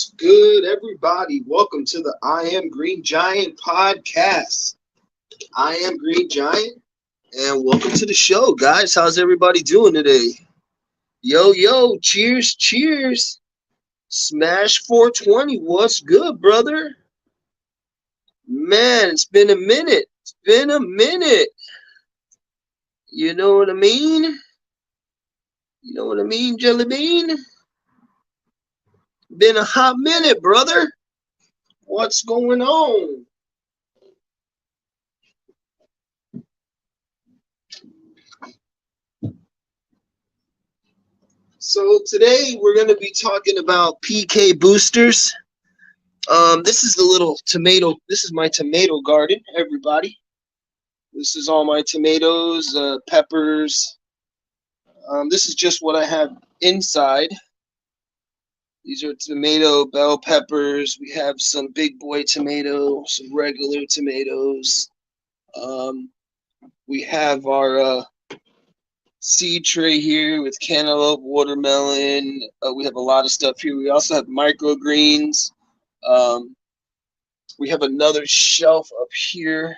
What's good, everybody? Welcome to the I Am Green Giant podcast. I am Green Giant, and welcome to the show, guys. How's everybody doing today? Yo, yo, cheers, cheers. Smash 420, what's good, brother? Man, it's been a minute. It's been a minute. You know what I mean? You know what I mean, Jelly Bean? Been a hot minute, brother. What's going on? So today we're going to be talking about PK boosters. This is the little tomato. This is my tomato garden, everybody. This is all my tomatoes, peppers. This is just what I have inside. These are tomato bell peppers. We have some big boy tomato, some regular tomatoes. We have our seed tray here with cantaloupe, watermelon. We have a lot of stuff here. We also have microgreens. We have another shelf up here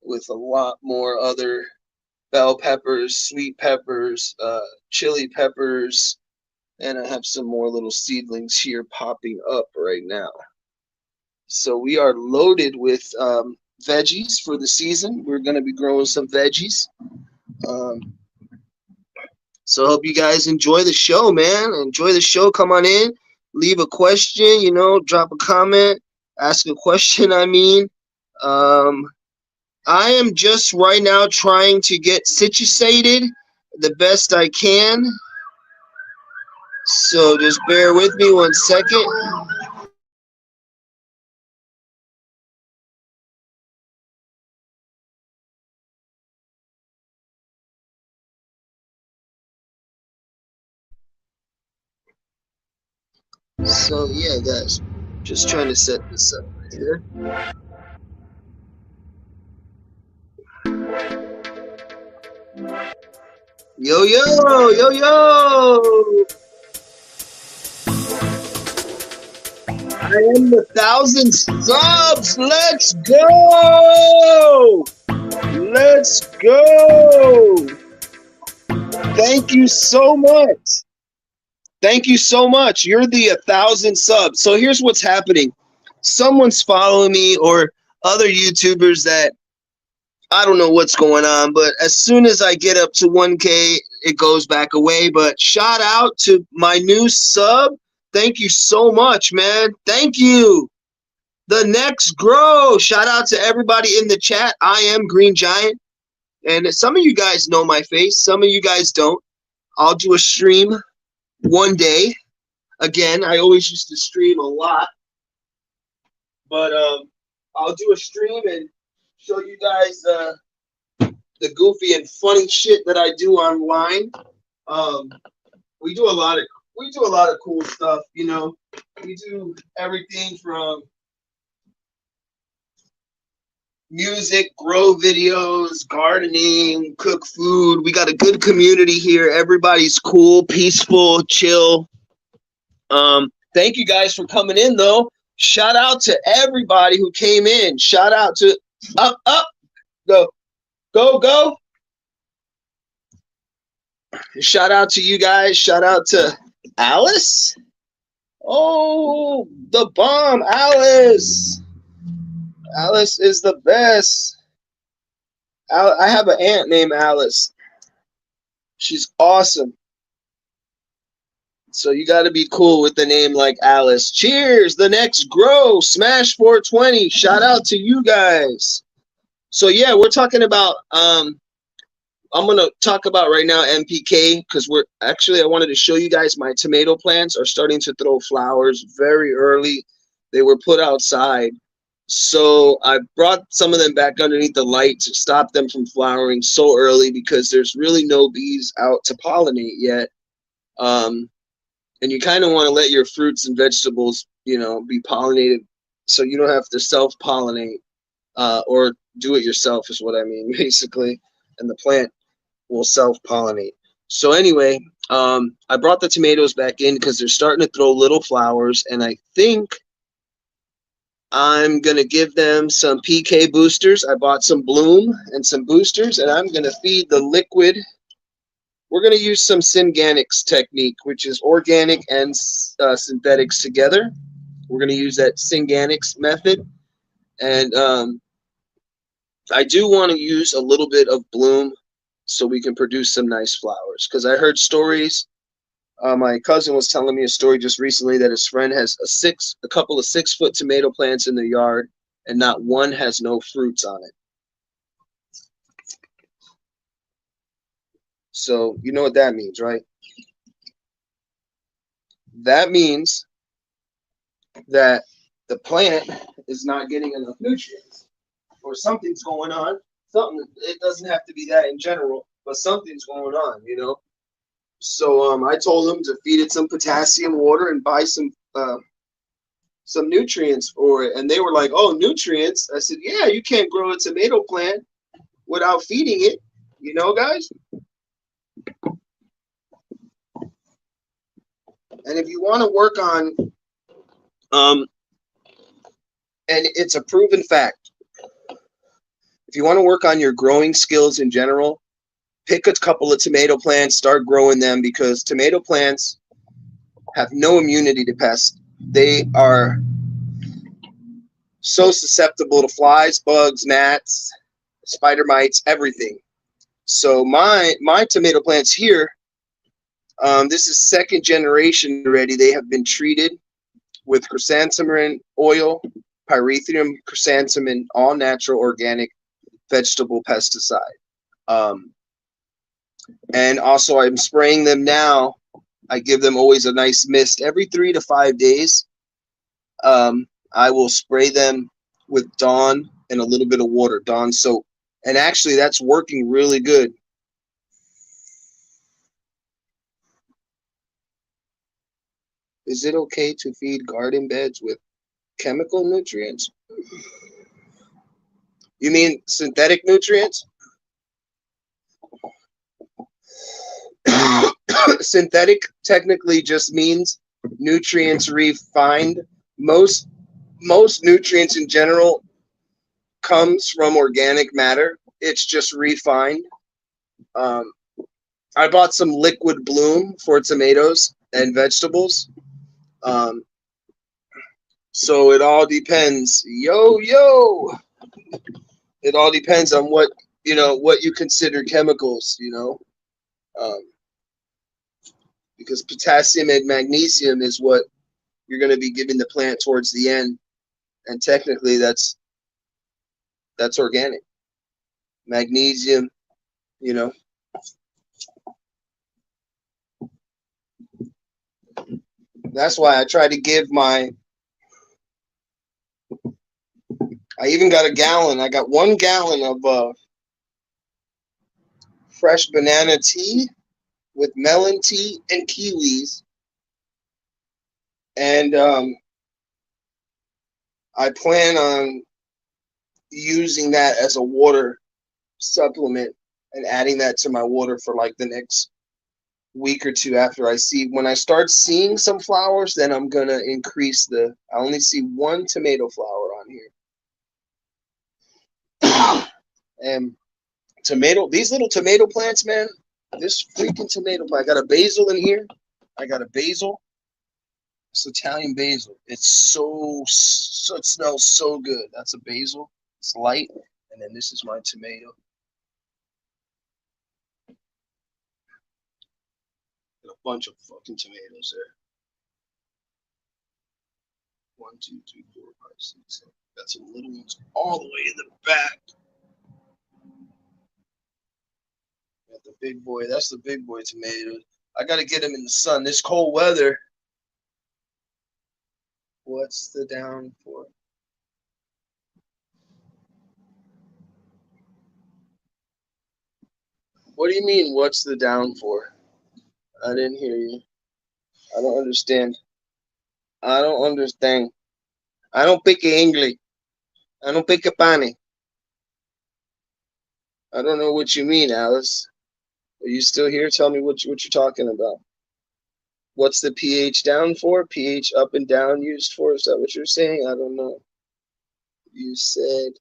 with a lot more other bell peppers, sweet peppers, chili peppers, and I have some more little seedlings here popping up right now. So we are loaded with veggies for the season. We're going to be growing some veggies. So I hope you guys enjoy the show, man. Enjoy the show. Come on in. Leave a question, drop a comment. Ask a question, I mean. I am just right now trying to get situated the best I can. So just bear with me 1 second. So yeah, guys, just trying to set this up right here. Yo, yo, yo, yo! I am 1,000 subs! Let's go! Let's go! Thank you so much. Thank you so much. You're the 1,000 subs. So here's what's happening. Someone's following me or other YouTubers that I don't know what's going on, but as soon as I get up to 1K, it goes back away. But shout out to my new sub. Thank you so much, man. Thank you. The next grow. Shout out to everybody in the chat. I am Green Giant. And some of you guys know my face. Some of you guys don't. I'll do a stream one day. Again, I always used to stream a lot. But I'll do a stream and show you guys the goofy and funny shit that I do online. We do a lot of cool stuff, We do everything from music, grow videos, gardening, cook food. We got a good community here. Everybody's cool, peaceful, chill. Thank you guys for coming in, though. Shout out to everybody who came in. Shout out to up, go, go, go. Shout out to you guys. Shout out to Alice. Oh, the bomb, Alice. Alice is the best. I have an aunt named Alice. She's awesome. So you got to be cool with the name like Alice. Cheers. The next grow. Smash 420. Shout out to you guys. So yeah, we're talking about I'm going to talk about right now NPK because I wanted to show you guys my tomato plants are starting to throw flowers very early. They were put outside. So I brought some of them back underneath the light to stop them from flowering so early because there's really no bees out to pollinate yet. And you kind of want to let your fruits and vegetables, be pollinated so you don't have to self-pollinate or do it yourself is what I mean, basically. And the plant will self-pollinate. So anyway, I brought the tomatoes back in because they're starting to throw little flowers, and I think I'm going to give them some PK boosters. I bought some Bloom and some boosters, and I'm going to feed the liquid. We're going to use some Synganics technique, which is organic and synthetics together. We're going to use that Synganics method. And I do want to use a little bit of Bloom so we can produce some nice flowers. Because I heard stories. My cousin was telling me a story just recently that his friend has a couple of 6-foot tomato plants in the yard, and not one has no fruits on it. So you know what that means, right? That means that the plant is not getting enough nutrients, or something's going on. Something, it doesn't have to be that in general, but something's going on, you know. So I told him to feed it some potassium water and buy some nutrients for it. And they were like, "Oh, nutrients?" I said, "Yeah, you can't grow a tomato plant without feeding it, you know, guys." And if you want to work on, and it's a proven fact, if you want to work on your growing skills in general, pick a couple of tomato plants, start growing them, because tomato plants have no immunity to pests. They are so susceptible to flies, bugs, gnats, spider mites, everything. So my tomato plants here, this is second generation already. They have been treated with chrysanthemum oil, pyrethrum chrysanthemum, all natural organic vegetable pesticide. Um, and also I'm spraying them now. I give them always a nice mist every 3 to 5 days. I will spray them with Dawn and a little bit of water, Dawn soap. And actually, that's working really good. Is it okay to feed garden beds with chemical nutrients? You mean synthetic nutrients? Synthetic technically just means nutrients refined. Most nutrients in general comes from organic matter. It's just refined. Um, I bought some liquid Bloom for tomatoes and vegetables. Um, so it all depends. Yo. It all depends on what you consider chemicals. Um, because potassium and magnesium is what you're going to be giving the plant towards the end, and technically that's organic. Magnesium, you know. That's why I try to give I even got a gallon. I got 1 gallon of fresh banana tea with melon tea and kiwis. And I plan on using that as a water supplement and adding that to my water for like the next week or two. After when I start seeing some flowers, then I'm going to increase I only see 1 tomato flower on here. And these little tomato plants, man, this freaking tomato plant. I got a basil in here. It's Italian basil. It smells so good. That's a basil. It's light. And then this is my tomato. And a bunch of fucking tomatoes there. 1, 2, 3, 4, 5, 6, 7. Got some little ones all the way in the back. Got the big boy. That's the big boy tomato. I got to get him in the sun. This cold weather. What's the down for? What do you mean, what's the down for? I didn't hear you. I don't understand. I don't understand. I don't pick English. I don't pick a pani. I don't know what you mean, Alice. Are you still here? Tell me what you're talking about. What's the pH down for? pH up and down used for? Is that what you're saying? I don't know. You said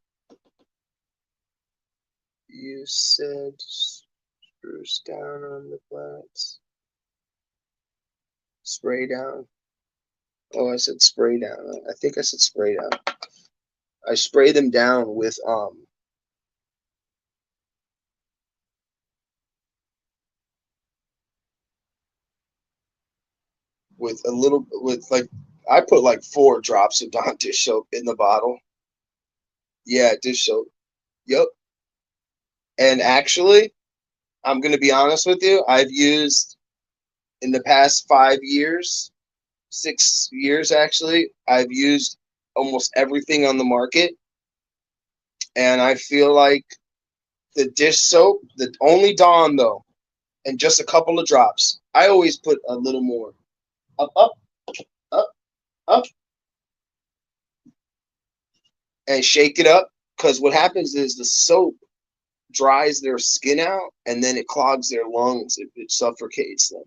spruce down on the plants. Spray down. Oh, I said spray down. I think I said spray down. I spray them down with like I put like 4 drops of Dawn dish soap in the bottle. Yeah, dish soap. Yep. And actually, I'm gonna be honest with you. I've used in the past 5 years, 6 years actually. I've used almost everything on the market, and I feel like the dish soap, the only Dawn though, and just a couple of drops. I always put a little more. Up, up, up, up, and shake it up. Because what happens is the soap dries their skin out, and then it clogs their lungs. It suffocates them.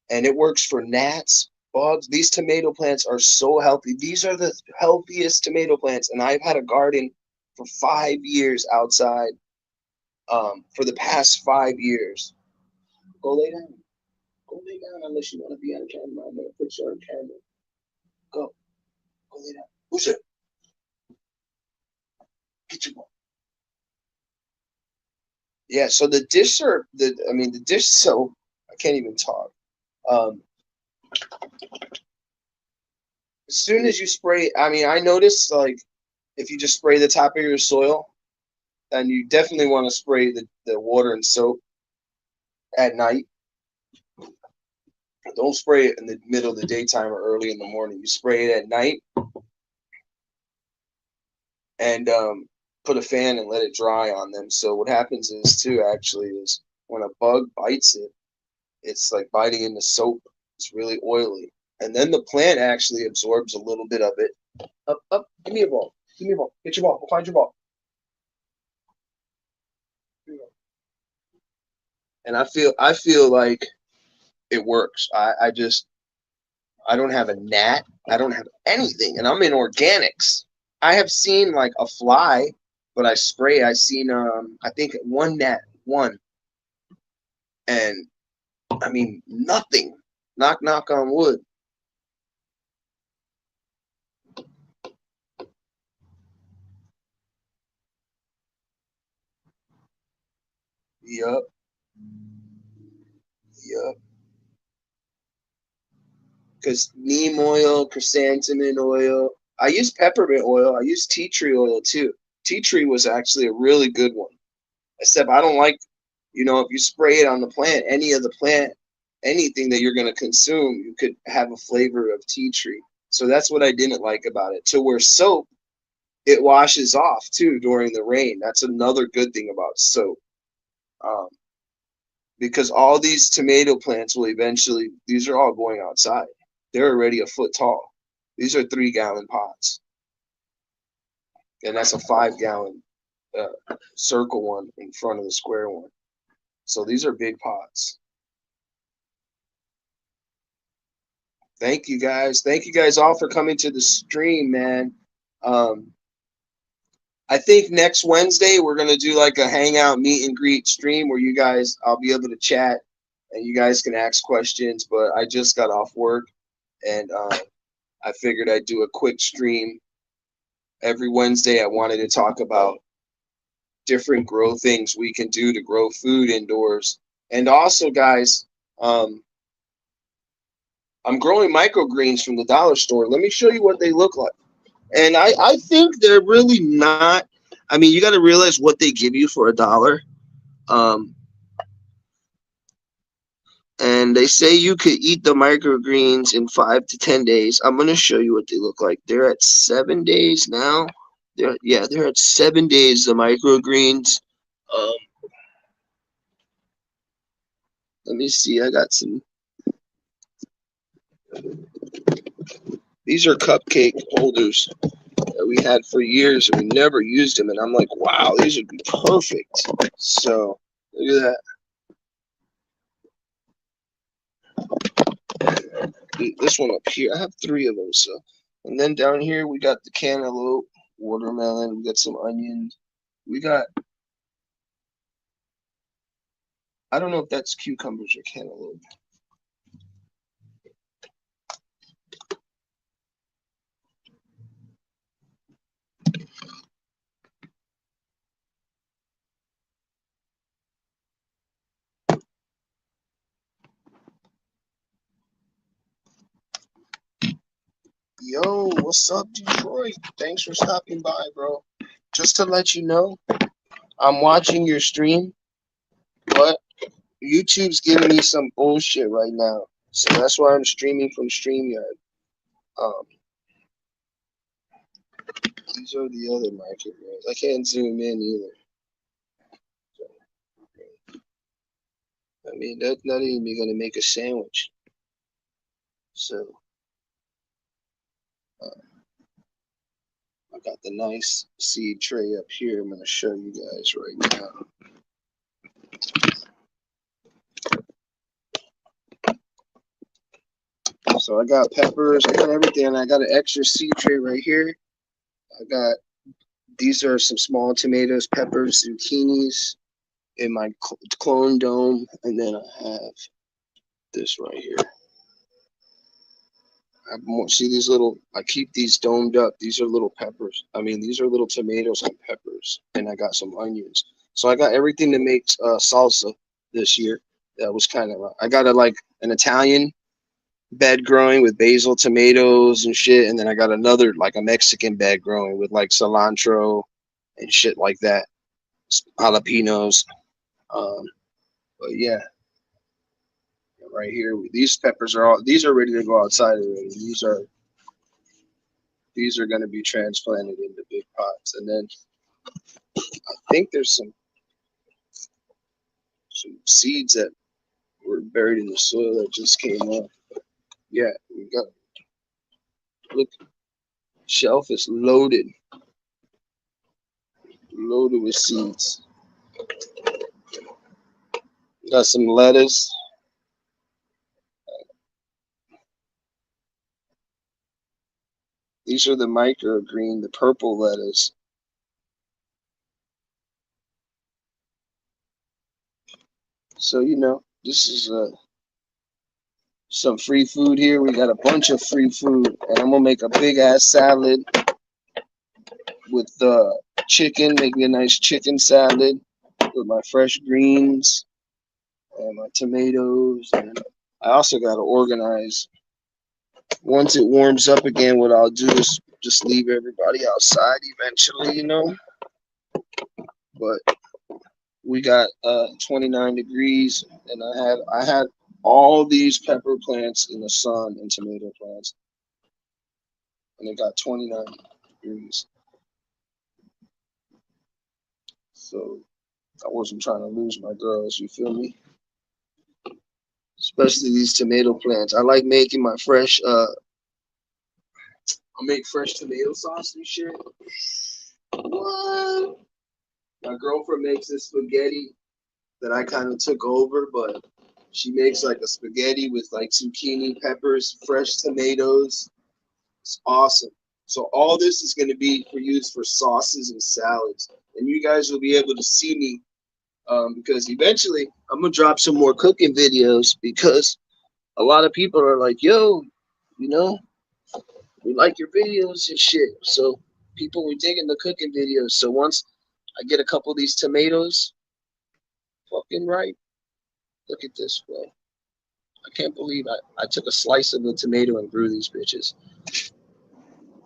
And it works for gnats, bugs. These tomato plants are so healthy. These are the healthiest tomato plants. And I've had a garden for 5 years outside for the past 5 years. Go lay down. Go lay down unless you want to be on camera. I'm going to put you on camera. Go. Go lay down. Who's it? Get your ball. Yeah, so the dish soap, the dish soap, I can't even talk. As soon as you spray, I noticed like if you just spray the top of your soil, then you definitely want to spray the water and soap at night. Don't spray it in the middle of the daytime or early in the morning. You spray it at night and put a fan and let it dry on them. So what happens is too actually is when a bug bites it, it's like biting into soap. It's really oily. And then the plant actually absorbs a little bit of it. Up, up, give me a ball. Give me a ball. Get your ball. Go find your ball. And I feel like it works. I don't have a gnat. I don't have anything. And I'm in organics. I have seen like a fly, but I spray. I seen I think one gnat, one. And nothing. Knock knock on wood. Yup. Yup. Because neem oil, chrysanthemum oil. I use peppermint oil. I use tea tree oil too. Tea tree was actually a really good one. Except I don't like, if you spray it on the plant, any of the plant, anything that you're going to consume, you could have a flavor of tea tree. So that's what I didn't like about it. To where soap, it washes off too during the rain. That's another good thing about soap. Because all these tomato plants will eventually, these are all going outside. They're already a foot tall. These are 3-gallon pots. And that's a 5-gallon circle one in front of the square one. So these are big pots. Thank you guys. Thank you guys all for coming to the stream, man. I think next Wednesday we're gonna do like a hangout meet and greet stream where I'll be able to chat and you guys can ask questions. But I just got off work and I figured I'd do a quick stream every Wednesday. I wanted to talk about different grow things we can do to grow food indoors. And also, guys, I'm growing microgreens from the dollar store. Let me show you what they look like. And I think they're really not. You got to realize what they give you for $1. And they say you could eat the microgreens in 5 to 10 days. I'm going to show you what they look like. They're at 7 days now. They're at 7 days, the microgreens. Let me see. I got some. These are cupcake holders that we had for years and we never used them. And I'm like, wow, these would be perfect. So look at that. This one up here, I have 3 of them. So, and then down here we got the cantaloupe, watermelon. We got some onions. We got, I don't know if that's cucumbers or cantaloupe. Yo, what's up, Detroit? Thanks for stopping by, bro. Just to let you know, I'm watching your stream, but YouTube's giving me some bullshit right now. So that's why I'm streaming from StreamYard. Um, these are the other microphones. I can't zoom in either. I mean, that's not even gonna make a sandwich. So I got the nice seed tray up here. I'm gonna show you guys right now. So I got peppers, I got everything. I got an extra seed tray right here. I got, these are some small tomatoes, peppers, zucchinis in my clone dome, and then I have this right here. I have more, see these little, I keep these domed up. These are little peppers. I mean, these are little tomatoes and peppers, and I got some onions. So I got everything to make salsa this year. That was kind of, I got like an Italian bed growing with basil, tomatoes, and shit, and then I got another like a Mexican bed growing with like cilantro and shit like that, jalapenos. Um, but yeah, right here, these peppers are all, these are ready to go outside already. These are going to be transplanted into big pots, and then I think there's some seeds that were buried in the soil that just came up. Yeah, we got, look, shelf is loaded with seeds. Got some lettuce. These are the microgreen, the purple lettuce. So, you know, this is some free food here. We got a bunch of free food, and I'm gonna make a big ass salad with chicken. Make me a nice chicken salad with my fresh greens and my tomatoes. And I also gotta organize. Once it warms up again, what I'll do is just leave everybody outside eventually, you know. But we got 29 degrees, and I had all these pepper plants in the sun and tomato plants, and it got 29 degrees. So I wasn't trying to lose my girls, you feel me? Especially these tomato plants. I like making my fresh I make fresh tomato sauce and shit. What? My girlfriend makes this spaghetti that I kind of took over, but she makes like a spaghetti with like zucchini, peppers, fresh tomatoes. It's awesome. So all this is going to be for use for sauces and salads, and you guys will be able to see me because eventually I'm gonna drop some more cooking videos because a lot of people are like, "Yo, you know, we like your videos and shit." So people were digging the cooking videos. So once I get a couple of these tomatoes, fucking right. Look at this, bro. I can't believe I took a slice of the tomato and grew these bitches.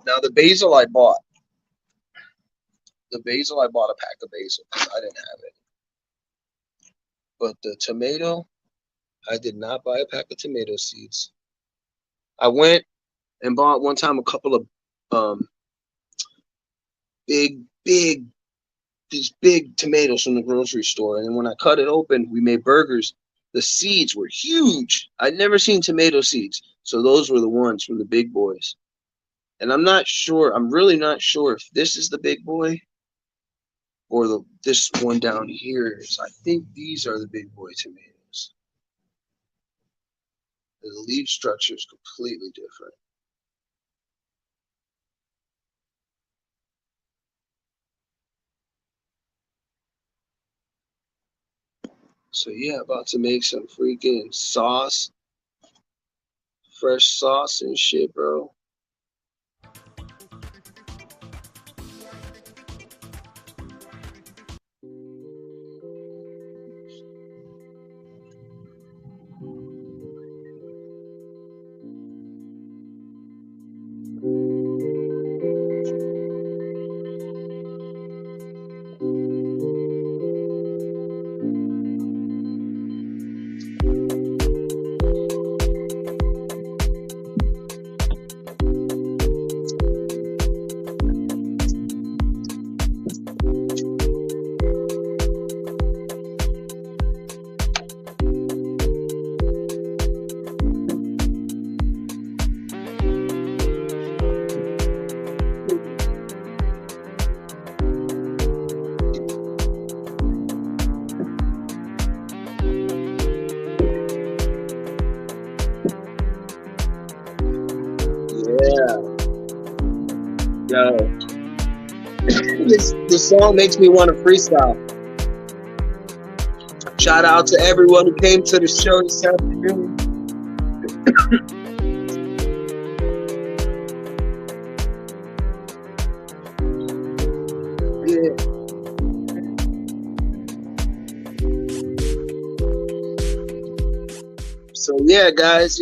Now the basil I bought. The basil I bought a pack of basil because I didn't have it. But the tomato, I did not buy a pack of tomato seeds. I went and bought one time a couple of big, these big tomatoes from the grocery store. And then when I cut it open, we made burgers. The seeds were huge. I'd never seen tomato seeds. So those were the ones from the big boys. And I'm not sure, I'm really not sure if this is the big boy or this one down here is. I think these are the big boy tomatoes. The leaf structure is completely different. So yeah, about to make some freaking sauce, fresh sauce and shit, bro. Yeah, yo, this song makes me want to freestyle. Shout out to everyone who came to the show this afternoon. Yeah. So yeah, guys,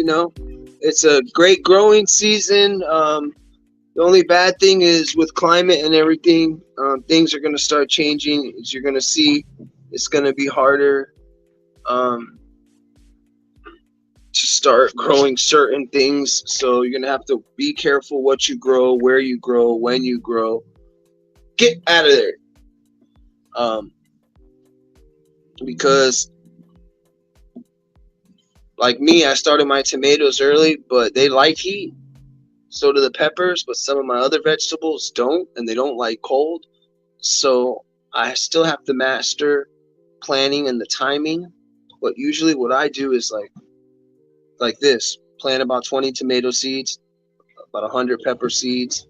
it's a great growing season. The only bad thing is with climate and everything, things are going to start changing. As you're going to see, it's going to be harder um, to start growing certain things. So you're going to have to be careful what you grow, where you grow, when you grow. Get out of there. Um, because like me, I started my tomatoes early, but they like heat. So do the peppers, but some of my other vegetables don't, and they don't like cold. So I still have to master planning and the timing. But usually what I do is like this: plant about 20 tomato seeds, about 100 pepper seeds,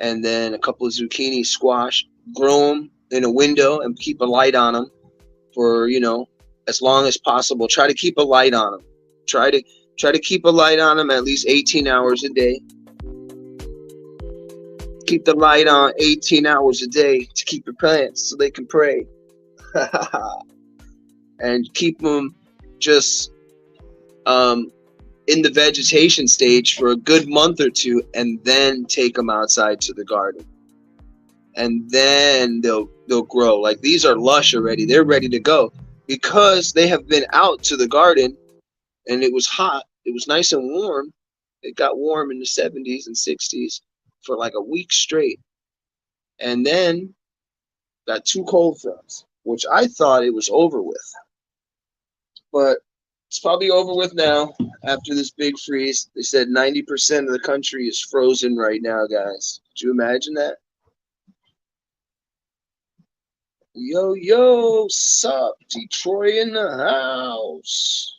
and then a couple of zucchini, squash. Grow them in a window and keep a light on them for as long as possible. Try to keep a light on them. Try to keep a light on them at least 18 hours a day. Keep the light on 18 hours a day to keep your plants so they can pray. And keep them just in the vegetation stage for a good month or two, and then take them outside to the garden, and then they'll grow. Like, these are lush already; they're ready to go because they have been out to the garden, and it was hot. It was nice and warm. It got warm in the 70s and 60s for like a week straight, and then got two cold fronts, which I thought it was over with, but it's probably over with now after this big freeze. They said 90% of the country is frozen right now, guys. Could you imagine that? Yo, yo, sup? Detroit in the house.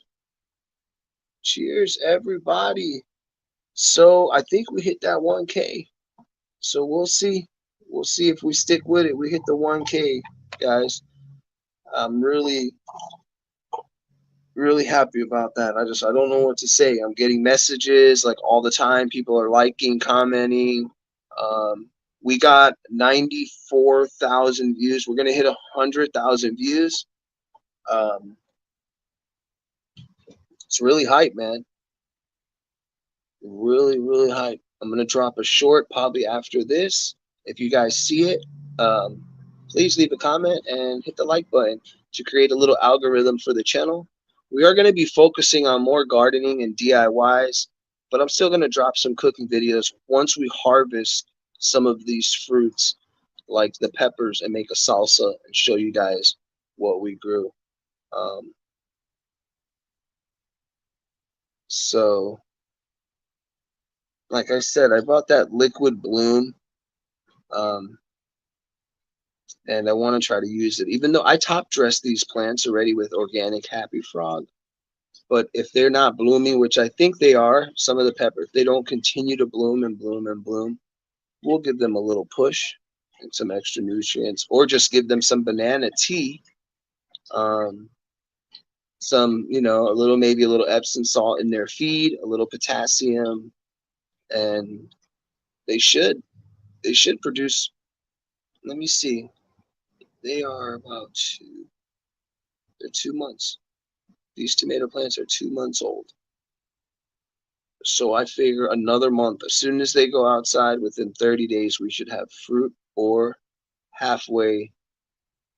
Cheers, everybody. So I think we hit that 1K. So we'll see. We'll see if we stick with it. We hit the 1K, guys. I'm really really happy about that. I don't know what to say. I'm getting messages like all the time. People are liking, commenting. We got 94,000 views. We're gonna hit 100,000 views. Um, it's really hype, man. Really, really hype. I'm gonna drop a short probably after this. If you guys see it, um, please leave a comment and hit the like button to create a little algorithm for the channel. We are going to be focusing on more gardening and DIYs, but I'm still going to drop some cooking videos once we harvest some of these fruits, like the peppers, and make a salsa and show you guys what we grew. So, like I said, I bought that liquid bloom, um, and I want to try to use it. Even though I top dressed these plants already with organic Happy Frog, But if they're not blooming, which I think they are, some of the peppers, if they don't continue to bloom and bloom and bloom, we'll give them a little push and some extra nutrients, or just give them some banana tea, some, a little, maybe a little Epsom salt in their feed, a little potassium, and they should produce. Let me see. They are about they're 2 months. These tomato plants are 2 months old. So I figure another month, as soon as they go outside, within 30 days, we should have fruit, or halfway,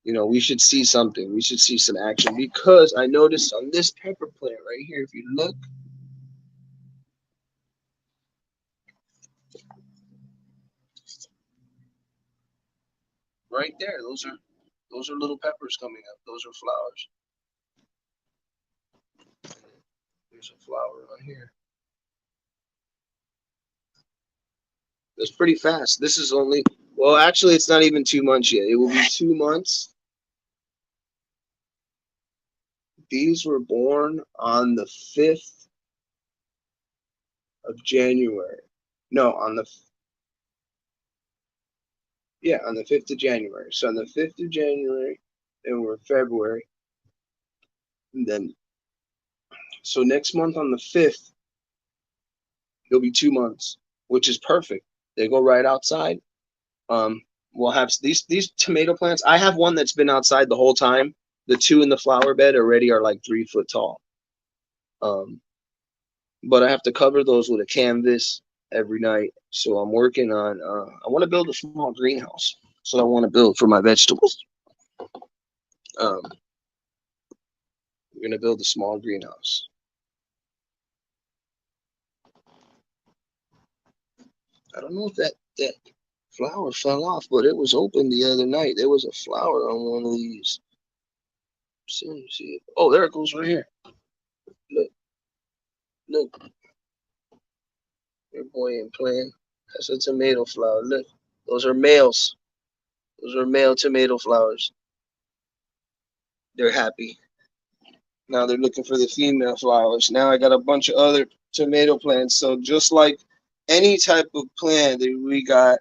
we should see something. We should see some action, because I noticed on this pepper plant right here, if you look, right there, those are little peppers coming up. Those are flowers. There's a flower on here. That's pretty fast. This is only, well, actually, it's not even 2 months yet. It will be 2 months. These were born on the 5th of January. No, on the 5th of January. So on the 5th of January, and we're February. And then, so next month on the 5th, it'll be 2 months, which is perfect. They go right outside. We'll have these tomato plants. I have one that's been outside the whole time. The two in the flower bed already are like 3 foot tall. But I have to cover those with a canvas every night. So I'm working on, I want to build a small greenhouse. So I want to build for my vegetables. We're going to build a small greenhouse. I don't know if that flower fell off, but it was open the other night. There was a flower on one of these. See it. Oh, there it goes right here. Look. Your boy ain't playing. That's a tomato flower. Look, those are males. Those are male tomato flowers. They're happy. Now they're looking for the female flowers. Now I got a bunch of other tomato plants. So just like any type of plant, we got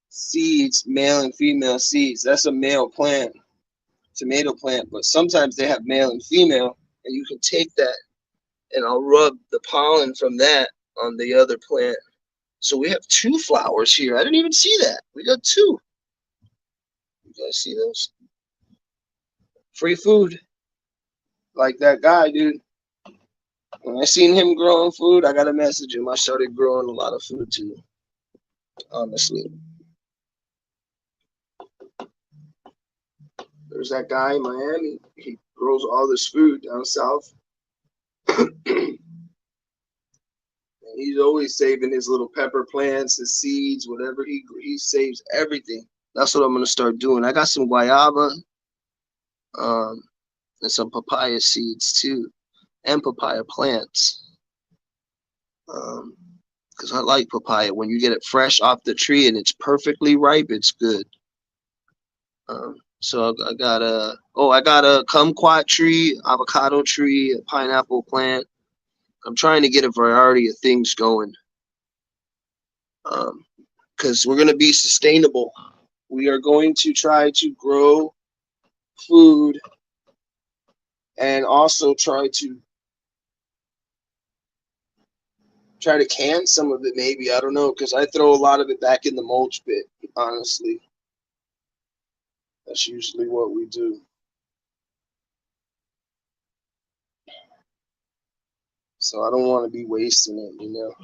seeds, male and female seeds. That's a male plant, tomato plant. But sometimes they have male and female, and you can take that, and I'll rub the pollen from that on the other plant. So we have 2 flowers here. I didn't even see that. We got 2. You guys see those? Free food. Like that guy, dude. When I seen him growing food, I got to message him. I started growing a lot of food too, honestly. There's that guy in Miami. He grows all this food down south. And he's always saving his little pepper plants, his seeds, whatever he saves everything. That's what I'm going to start doing. I got some guayaba and some papaya seeds too, and papaya plants. Because I like papaya. When you get it fresh off the tree and it's perfectly ripe, it's good. So I got a kumquat tree, avocado tree, a pineapple plant. I'm trying to get a variety of things going. Because we're going to be sustainable. We are going to try to grow food and also try to can some of it, maybe. I don't know, because I throw a lot of it back in the mulch pit, honestly. That's usually what we do. So I don't want to be wasting it, you know.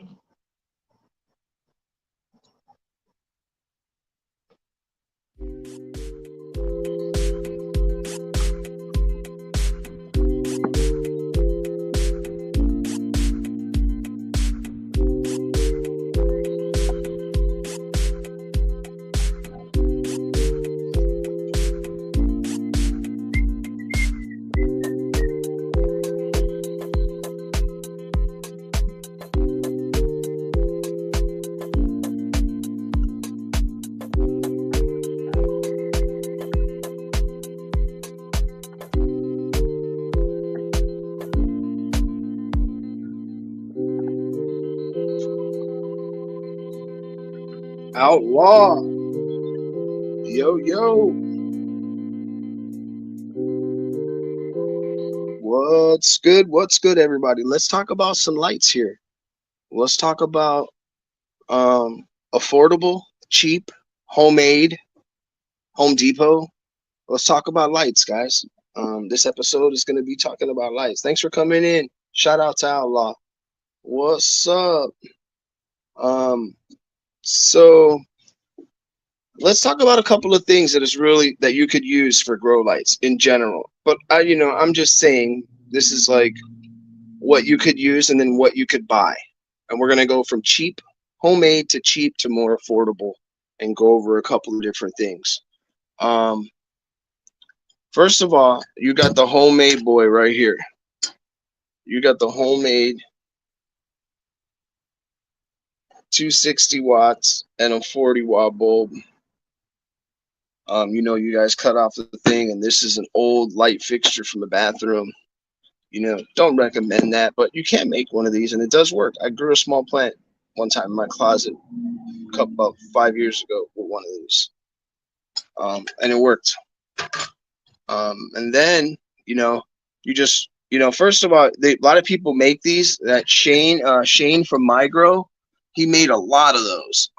Outlaw. Yo, yo. What's good? What's good, everybody? Let's talk about some lights here. Let's talk about affordable, cheap, homemade, Home Depot. Let's talk about lights, guys. This episode is going to be talking about lights. Thanks for coming in. Shout out to Outlaw. What's up? Um, so let's talk about a couple of things that you could use for grow lights in general. But I'm just saying this is like what you could use and then what you could buy. And we're going to go from cheap, homemade to cheap to more affordable and go over a couple of different things. First of all, you got the homemade boy right here. You got the homemade 260 watts and a 40 watt bulb. You guys cut off the thing, and this is an old light fixture from the bathroom. Don't recommend that, but you can make one of these, and it does work. I grew a small plant one time in my closet about 5 years ago with one of these, and it worked. And then, you just, first of all, a lot of people make these. That Shane from Migro, he made a lot of those.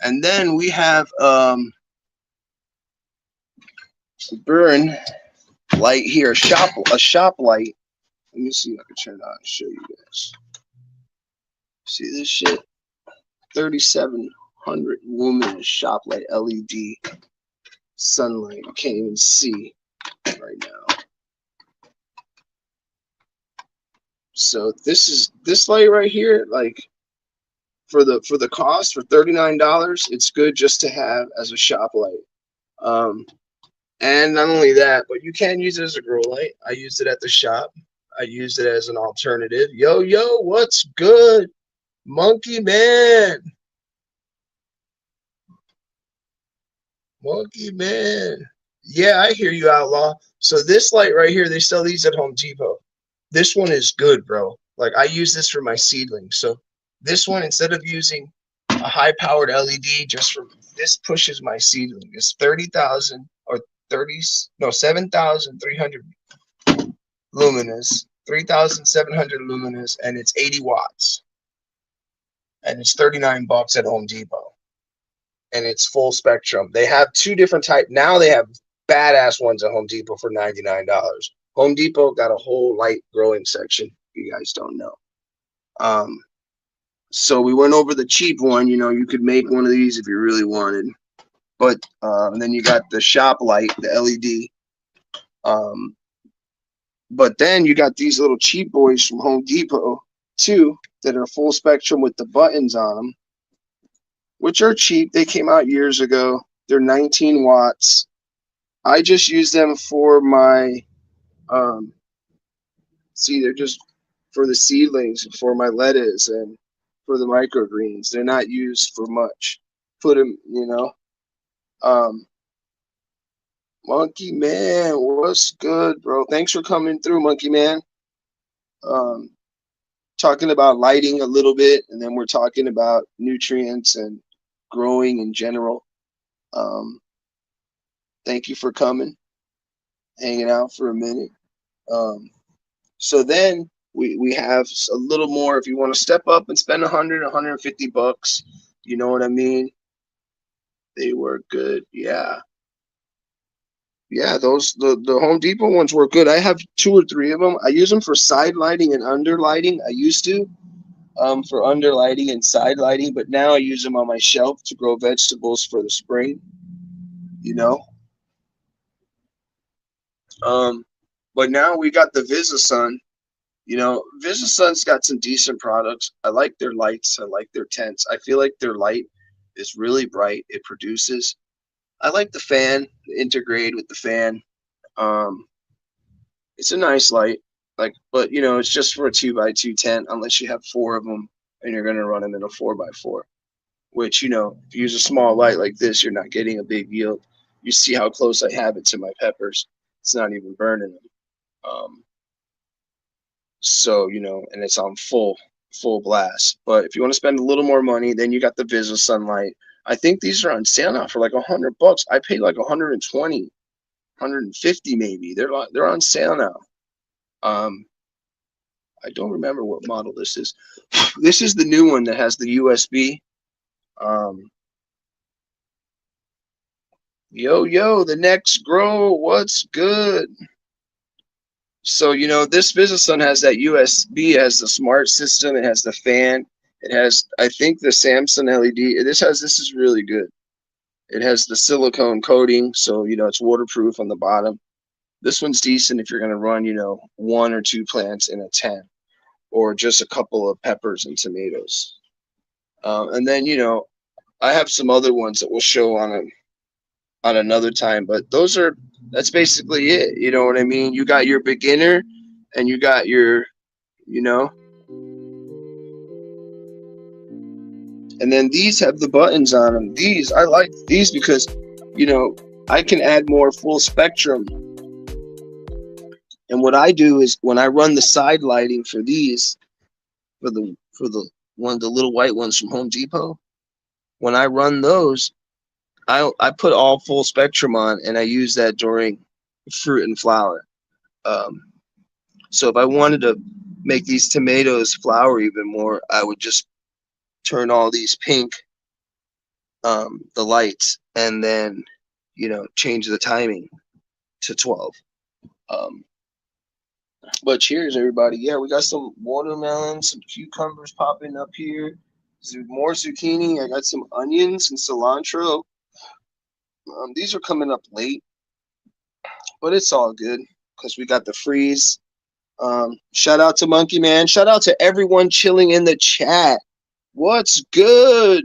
And then we have Burn light here, a shop light. Let me see if I can turn it on and show you guys. See this shit? 3,700 luminous shop light LED sunlight. You can't even see right now. So this light right here, like for the cost, for $39, it's good just to have as a shop light. And not only that, but you can use it as a grow light. I used it at the shop. I used it as an alternative. Yo, what's good? Monkey Man. Monkey Man. Yeah, I hear you, Outlaw. So this light right here, they sell these at Home Depot. This one is good, bro. Like, I use this for my seedlings. So this one, instead of using a high-powered LED, this pushes my seedling. It's 30,000 or 7,300 luminous, 3,700 luminous, and it's 80 watts. And it's $39 at Home Depot. And it's full spectrum. They have two different types. Now they have badass ones at Home Depot for $99. Home Depot got a whole light growing section. You guys don't know. So we went over the cheap one. You could make one of these if you really wanted. But and then you got the shop light, the LED. But then you got these little cheap boys from Home Depot too that are full spectrum with the buttons on them, which are cheap. They came out years ago. They're 19 watts. I just use them for my they're just for the seedlings, for my lettuce and for the microgreens. They're not used for much. Put them, Monkey Man, what's good, bro? Thanks for coming through, Monkey Man. Talking about lighting a little bit, and then we're talking about nutrients and growing in general. Thank you for coming, hanging out for a minute. So then we have a little more. If you want to step up and spend $150, you know what I mean? They were good, yeah. Yeah, the Home Depot ones were good. I have 2 or 3 of them. I use them for side lighting and under lighting. I used to for under lighting and side lighting, but now I use them on my shelf to grow vegetables for the spring. But now we got the VisiSun. VisiSun's got some decent products. I like their lights. I like their tents. I feel like their light is really bright. It produces. I like the fan, integrate with the fan. It's a nice light, but it's just for a 2x2 tent unless you have 4 of them and you're gonna run them in a 4x4. Which if you use a small light like this, you're not getting a big yield. You see how close I have it to my peppers. It's not even burning them. So and it's on full full blast. But if you want to spend a little more money, then you got the Visual Sunlight. I think these are on sale now for like $100. I paid like 120, 150 maybe. They're on sale now. I don't remember what model this is. This is the new one that has the USB. Yo, the next grow, what's good? So, you know, this VisiSun has that USB, it has the smart system, it has the fan, it has, I think, the Samsung LED. This is really good. It has the silicone coating, so, you know, it's waterproof on the bottom. This one's decent if you're going to run, you know, 1 or 2 plants in a 10, or just a couple of peppers and tomatoes. And then, you know, I have some other ones that we'll show on another time, but that's basically it. You know what I mean? You got your beginner and you got your, you know, and then these have the buttons on them. I like these because, you know, I can add more full spectrum. And what I do is when I run the side lighting for these, for the little white ones from Home Depot, when I run those, I put all full spectrum on, and I use that during fruit and flower. So if I wanted to make these tomatoes flower even more, I would just turn all these pink, the lights, and then, you know, change the timing to 12. But cheers, everybody. Yeah, we got some watermelons, some cucumbers popping up here. More zucchini. I got some onions and cilantro. These are coming up late, but it's all good because we got the freeze. Shout out to Monkey Man. Shout out to everyone chilling in the chat. What's good?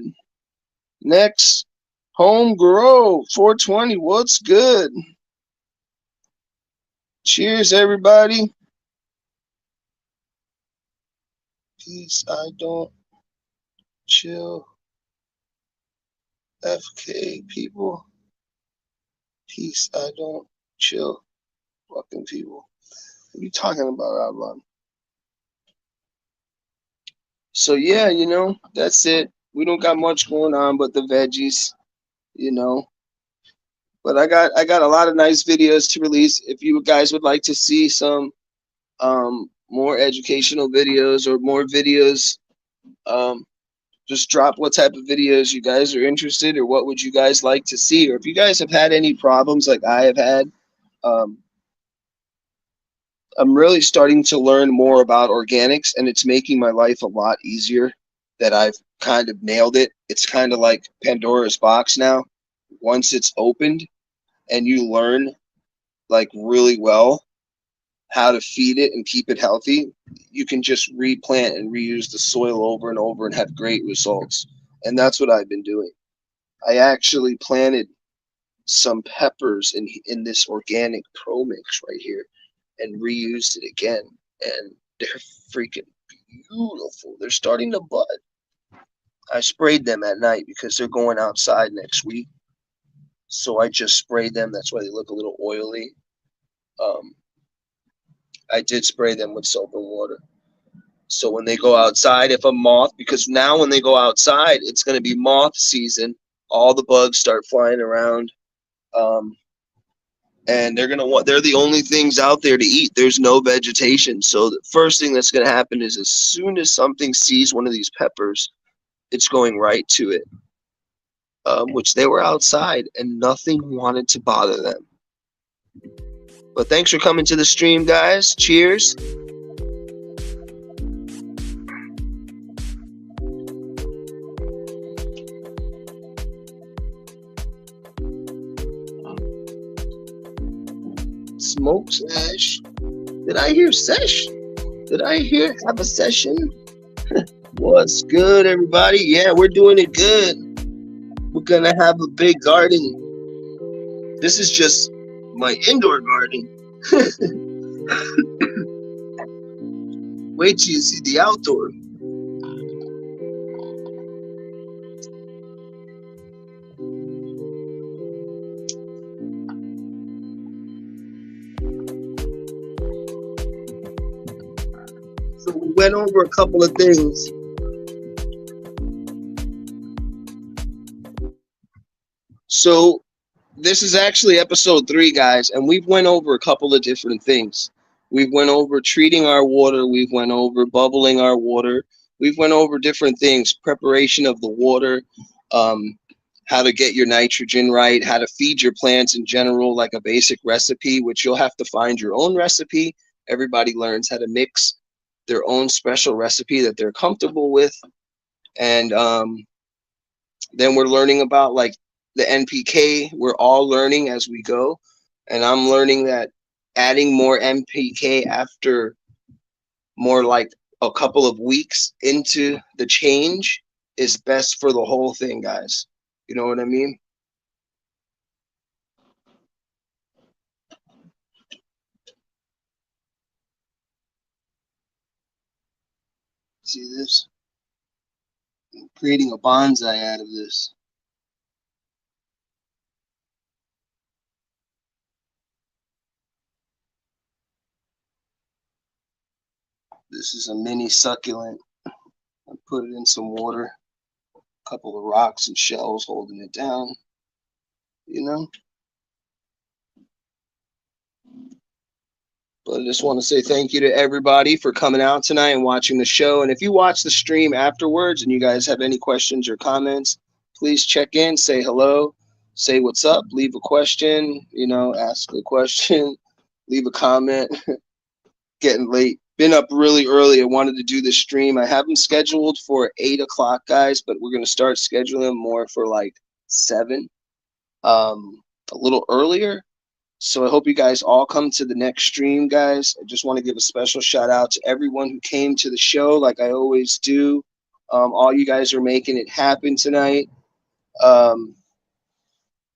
Next, Home Grow 420. What's good? Cheers, everybody. Peace. I don't chill. FK people. Peace. I don't chill. Fucking people. What are you talking about, Avalon? So yeah, you know, that's it. We don't got much going on but the veggies, you know. But I got a lot of nice videos to release. If you guys would like to see some more educational videos or more videos, just drop what type of videos you guys are interested, or what would you guys like to see, or if you guys have had any problems like I have had. I'm really starting to learn more about organics, and it's making my life a lot easier that I've kind of nailed it. It's kind of like Pandora's box now. Once it's opened and you learn like really well how to feed it and keep it healthy, you can just replant and reuse the soil over and over and have great results. And that's what I've been doing. I actually planted some peppers in this organic pro mix right here and reused it again, and they're freaking beautiful. They're starting to bud. I sprayed them at night because they're going outside next week, so I just sprayed them. That's why they look a little oily. I did spray them with soap and water, so when they go outside, if a moth, because now when they go outside, it's going to be moth season, all the bugs start flying around, and they're the only things out there to eat. There's no vegetation. So the first thing that's going to happen is as soon as something sees one of these peppers, it's going right to it, which they were outside and nothing wanted to bother them. But thanks for coming to the stream, guys. Cheers. Smoke sesh. Did I hear sesh? Did I hear have a session? What's good, everybody? Yeah, we're doing it good. We're gonna have a big garden. This is just my indoor garden. Wait till you see the outdoor. So went over a couple of things. So this is actually episode 3, guys, and we've went over a couple of different things. We've went over treating our water. We've went over bubbling our water. We've went over different things, preparation of the water, how to get your nitrogen right, how to feed your plants in general, like a basic recipe, which you'll have to find your own recipe. Everybody learns how to mix their own special recipe that they're comfortable with. And then we're learning about like the NPK. We're all learning as we go. And I'm learning that adding more NPK after more like a couple of weeks into the change is best for the whole thing, guys. You know what I mean? See this? I'm creating a bonsai out of this. This is a mini succulent. I put it in some water, a couple of rocks and shells holding it down, you know? But I just want to say thank you to everybody for coming out tonight and watching the show. And if you watch the stream afterwards and you guys have any questions or comments, please check in, say hello, say what's up, leave a question, ask a question, leave a comment. Getting late. Been up really early. I wanted to do the stream. I have them scheduled for 8 o'clock, guys, but we're going to start scheduling more for like 7, a little earlier. So I hope you guys all come to the next stream, guys. I just want to give a special shout out to everyone who came to the show, like I always do. All you guys are making it happen tonight.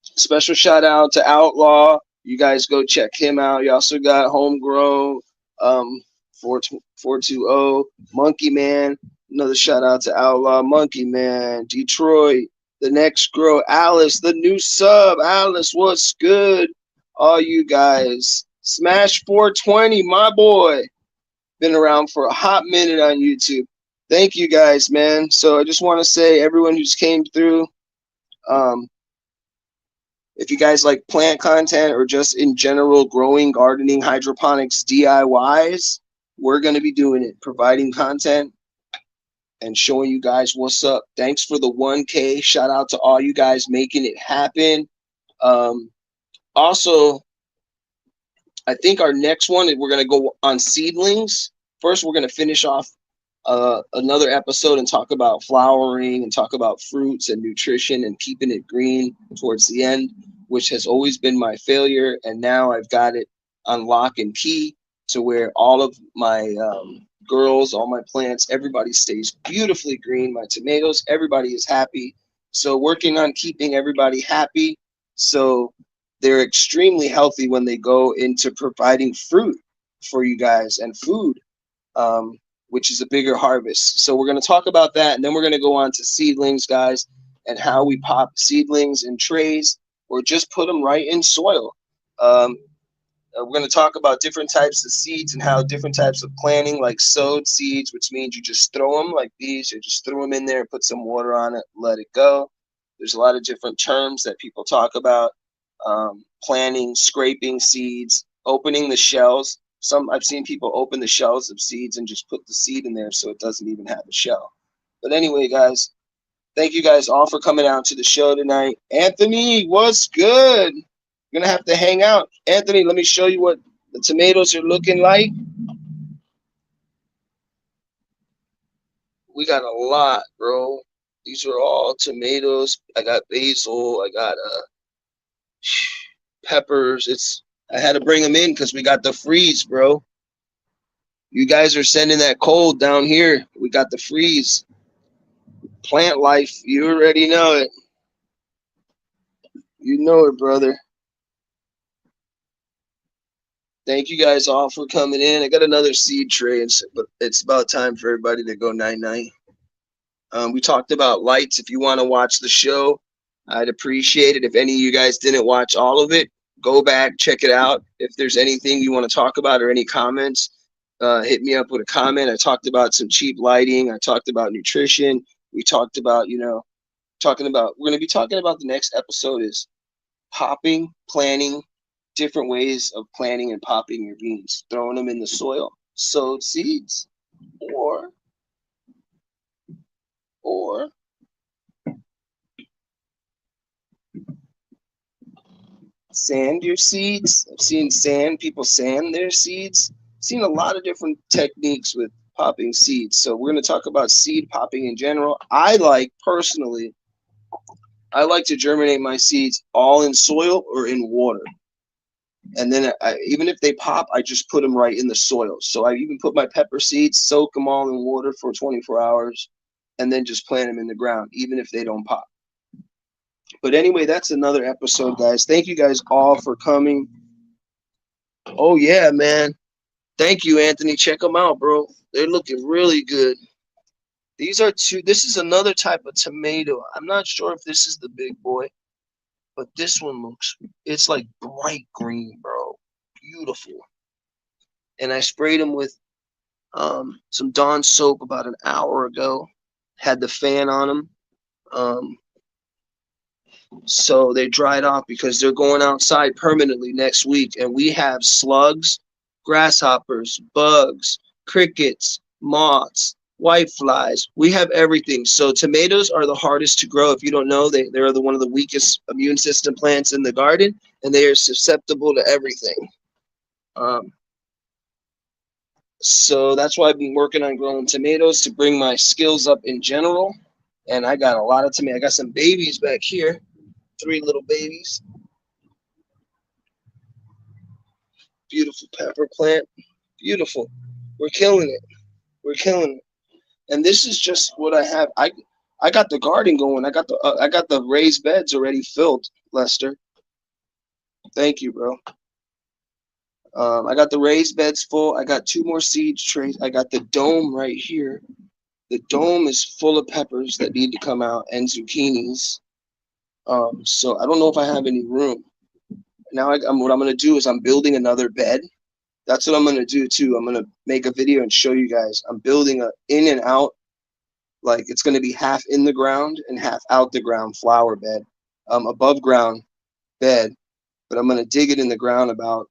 Special shout out to Outlaw. You guys go check him out. You also got Homegrown, 420, Monkey Man. Another shout out to Outlaw, Monkey Man, Detroit, the next girl, Alice, the new sub. Alice, what's good? All you guys. Smash 420, my boy. Been around for a hot minute on YouTube. Thank you guys, man. So I just want to say, everyone who's came through, if you guys like plant content or just in general growing, gardening, hydroponics, DIYs, we're going to be doing it, providing content and showing you guys what's up. Thanks for the 1K. Shout out to all you guys making it happen. Also, I think our next one, we're going to go on seedlings. First, we're going to finish off another episode and talk about flowering and talk about fruits and nutrition and keeping it green towards the end, which has always been my failure. And now I've got it on lock and key to where all of my girls, all my plants, everybody stays beautifully green. My tomatoes, everybody is happy. So working on keeping everybody happy. So they're extremely healthy when they go into providing fruit for you guys and food, which is a bigger harvest. So we're going to talk about that, and then we're going to go on to seedlings, guys, and how we pop seedlings in trays or just put them right in soil. We're going to talk about different types of seeds and how different types of planting, like sowed seeds, which means you just throw them like these. You just throw them in there, put some water on it, let it go. There's a lot of different terms that people talk about. Planting, scraping seeds, opening the shells. I've seen people open the shells of seeds and just put the seed in there so it doesn't even have a shell. But anyway, guys, thank you guys all for coming out to the show tonight. Anthony, what's good? You're going to have to hang out. Anthony, let me show you what the tomatoes are looking like. We got a lot, bro. These are all tomatoes. I got basil. I got peppers. I had to bring them in because we got the freeze, bro. You guys are sending that cold down here. We got the freeze. Plant life, you already know it. You know it, brother. Thank you guys all for coming in. I got another seed tray, but it's about time for everybody to go night-night. We talked about lights. If you want to watch the show, I'd appreciate it. If any of you guys didn't watch all of it, go back, check it out. If there's anything you want to talk about or any comments, hit me up with a comment. I talked about some cheap lighting. I talked about nutrition. We talked about, we're going to be talking about the next episode is popping, planting, different ways of planting and popping your beans, throwing them in the soil, sowed seeds, or sand your seeds. I've seen people sand their seeds. I've seen a lot of different techniques with popping seeds. So we're going to talk about seed popping in general. Personally, I like to germinate my seeds all in soil or in water. And then even if they pop, I just put them right in the soil. So I even put my pepper seeds, soak them all in water for 24 hours, and then just plant them in the ground, even if they don't pop. But anyway, that's another episode, guys. Thank you guys all for coming. Oh, yeah, man. Thank you, Anthony. Check them out, bro. They're looking really good. This is another type of tomato. I'm not sure if this is the big boy, but this one it's like bright green, bro. Beautiful. And I sprayed them with some Dawn soap about an hour ago. Had the fan on them. So they dried off because they're going outside permanently next week. And we have slugs, grasshoppers, bugs, crickets, moths, whiteflies. We have everything. So tomatoes are the hardest to grow. If you don't know, they're one of the weakest immune system plants in the garden, and they are susceptible to everything. So that's why I've been working on growing tomatoes to bring my skills up in general. And I got a lot of tomatoes. I got some babies back here, 3 little babies. Beautiful pepper plant. Beautiful. We're killing it. We're killing it. And this is just what I have. I got the garden going. I got the raised beds already filled, Lester. Thank you, bro. I got the raised beds full. I got 2 more seed trays. I got the dome right here. The dome is full of peppers that need to come out and zucchinis. So I don't know if I have any room. Now what I'm going to do is I'm building another bed. That's what I'm going to do too. I'm going to make a video and show you guys. I'm building a in and out, like it's going to be half in the ground and half out the ground flower bed, above ground bed. But I'm going to dig it in the ground about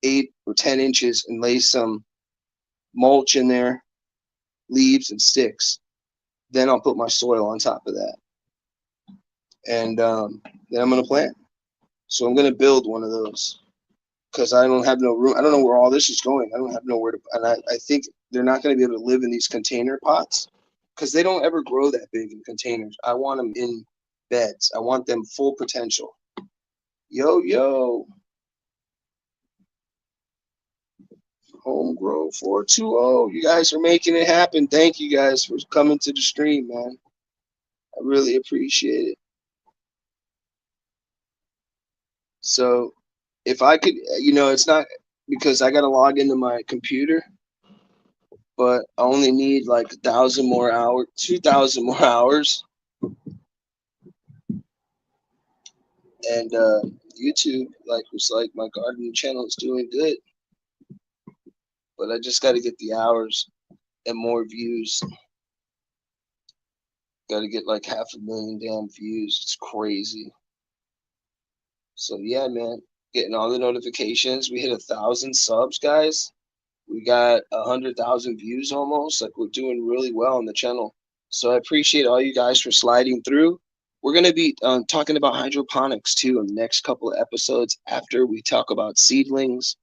8 or 10 inches and lay some mulch in there, leaves and sticks. Then I'll put my soil on top of that. And then I'm going to plant. So I'm going to build one of those because I don't have no room. I don't know where all this is going. I don't have nowhere to. And I think they're not going to be able to live in these container pots because they don't ever grow that big in containers. I want them in beds. I want them full potential. Yo. Homegrown 420. You guys are making it happen. Thank you guys for coming to the stream, man. I really appreciate it. So if I could, it's not because I got to log into my computer, but I only need like 1,000 more hours, 2,000 more hours. And YouTube, was like my gardening channel is doing good. But I just got to get the hours and more views. Got to get like 500,000 damn views. It's crazy. So yeah, man, getting all the notifications. We hit 1,000 subs, guys. We got 100,000 views almost. Like we're doing really well on the channel. So I appreciate all you guys for sliding through. We're gonna be talking about hydroponics too in the next couple of episodes after we talk about seedlings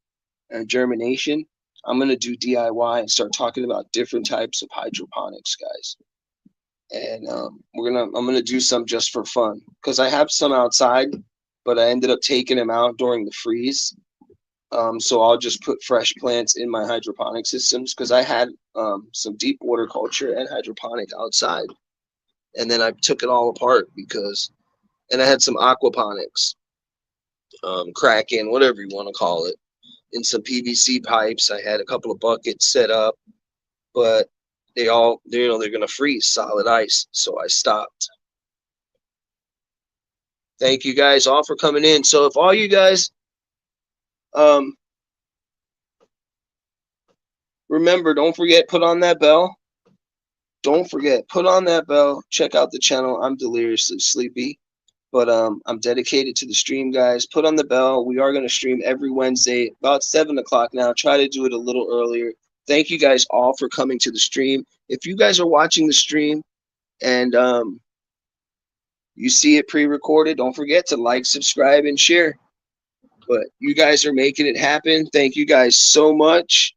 and germination. I'm gonna do DIY and start talking about different types of hydroponics, guys. And I'm gonna do some just for fun because I have some outside, but I ended up taking them out during the freeze. So I'll just put fresh plants in my hydroponic systems because I had some deep water culture and hydroponic outside, and then I took it all apart and I had some aquaponics, Kraken, whatever you want to call it, in some PVC pipes. I had a couple of buckets set up, but they're gonna freeze solid ice, so I stopped. Thank you guys all for coming in. So if all you guys Remember, don't forget, put on that bell. Don't forget, put on that bell. Check out the channel. I'm deliriously sleepy, but I'm dedicated to the stream, guys. Put on the bell. We are going to stream every Wednesday about 7 o'clock now. Try to do it a little earlier. Thank you guys all for coming to the stream. If you guys are watching the stream and you see it pre-recorded, don't forget to like, subscribe, and share. But you guys are making it happen. Thank you guys so much.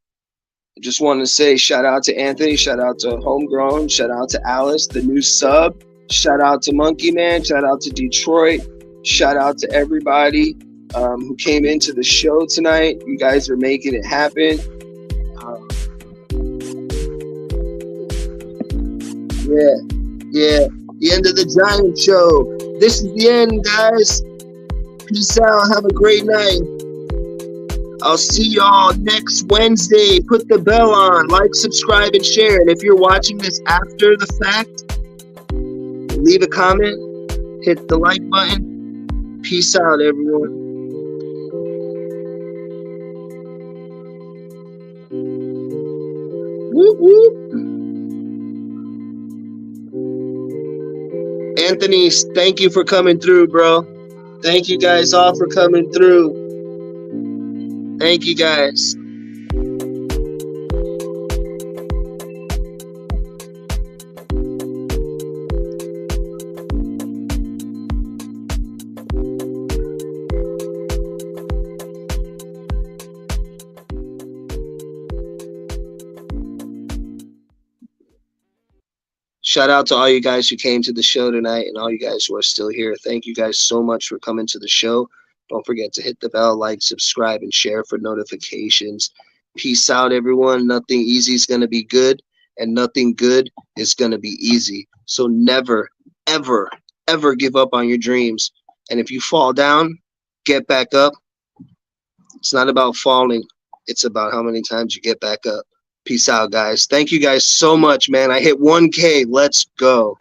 I just want to say shout out to Anthony, shout out to Homegrown, shout out to Alice, the new sub, shout out to Monkey Man, shout out to Detroit, shout out to everybody who came into the show tonight. You guys are making it happen. Yeah, the end of the Giant Show. This is the end, guys. Peace out. Have a great night. I'll see y'all next Wednesday. Put the bell on, like, subscribe, and share. And if you're watching this after the fact, leave a comment, hit the like button. Peace out, everyone. Whoop, whoop. Anthony, thank you for coming through, bro. Thank you guys all for coming through. Thank you guys. Shout out to all you guys who came to the show tonight and all you guys who are still here. Thank you guys so much for coming to the show. Don't forget to hit the bell, like, subscribe, and share for notifications. Peace out, everyone. Nothing easy is going to be good, and nothing good is going to be easy. So never, ever, ever give up on your dreams. And if you fall down, get back up. It's not about falling. It's about how many times you get back up. Peace out, guys. Thank you guys so much, man. I hit 1K. Let's go.